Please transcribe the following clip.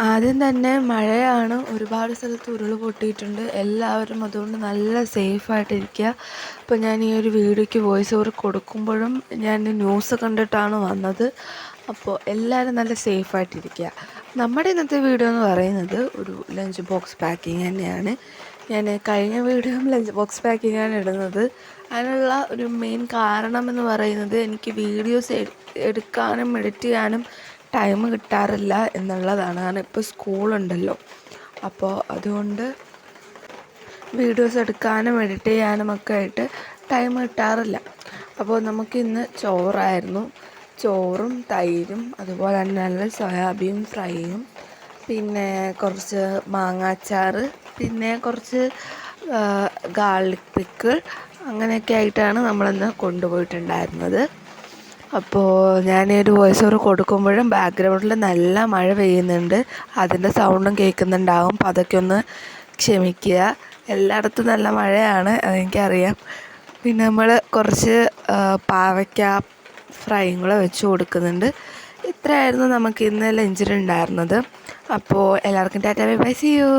ആദ്യം തന്നെ മഴയാണ്, ഒരുപാട് സ്ഥലത്ത് ഉരുൾ പൊട്ടിയിട്ടുണ്ട്. എല്ലാവരും അതുകൊണ്ട് നല്ല സേഫായിട്ടിരിക്കുക. അപ്പോൾ ഞാൻ ഈ ഒരു വീഡിയോയ്ക്ക് വോയിസ് ഓവർ കൊടുക്കുമ്പോഴും ഞാൻ ന്യൂസ് കണ്ടിട്ടാണ് വന്നത്. അപ്പോൾ എല്ലാവരും നല്ല സേഫായിട്ടിരിക്കുക. നമ്മുടെ ഇന്നത്തെ വീഡിയോ എന്ന് പറയുന്നത് ഒരു ലഞ്ച് ബോക്സ് പാക്കിങ് തന്നെയാണ്. ഞാൻ കഴിഞ്ഞ വീഡിയോയും ലഞ്ച് ബോക്സ് പാക്കിങ്ങാണ് ഇടുന്നത്. അതിനുള്ള ഒരു മെയിൻ കാരണം എന്ന് പറയുന്നത് എനിക്ക് വീഡിയോസ് എടുക്കാനും എഡിറ്റ് ചെയ്യാനും ടൈം കിട്ടാറില്ല എന്നുള്ളതാണ്. കാരണം ഇപ്പോൾ സ്കൂളുണ്ടല്ലോ, അപ്പോൾ അതുകൊണ്ട് വീഡിയോസ് എടുക്കാനും എഡിറ്റ് ചെയ്യാനും ഒക്കെ ആയിട്ട് ടൈം കിട്ടാറില്ല. അപ്പോൾ നമുക്കിന്ന് ചോറായിരുന്നു. ചോറും തൈരും അതുപോലെ തന്നെ നല്ല സോയാബീൻ ഫ്രൈയും പിന്നെ കുറച്ച് മാങ്ങാച്ചാർ, പിന്നെ കുറച്ച് ഗാർലിക് പിക്കിൾ, അങ്ങനെയൊക്കെ ആയിട്ടാണ് നമ്മളിന്ന് കൊണ്ടുപോയിട്ടുണ്ടായിരുന്നത്. അപ്പോൾ ഞാനൊരു വോയിസ് ഓവർ കൊടുക്കുമ്പോഴും ബാക്ക്ഗ്രൗണ്ടിൽ നല്ല മഴ പെയ്യുന്നുണ്ട്. അതിൻ്റെ സൗണ്ടും കേൾക്കുന്നുണ്ടാകും. അപ്പോൾ അതൊക്കെ ഒന്ന് ക്ഷമിക്കുക. എല്ലായിടത്തും നല്ല മഴയാണ്, അതെനിക്കറിയാം. പിന്നെ നമ്മൾ കുറച്ച് പാവയ്ക്ക ഫ്രൈയും കൂടെ വെച്ച് കൊടുക്കുന്നുണ്ട്. ഇത്രയായിരുന്നു നമുക്ക് ഇന്ന് ലഞ്ചിനുണ്ടായിരുന്നത്. അപ്പോൾ എല്ലാവർക്കും tata bye bye, see U.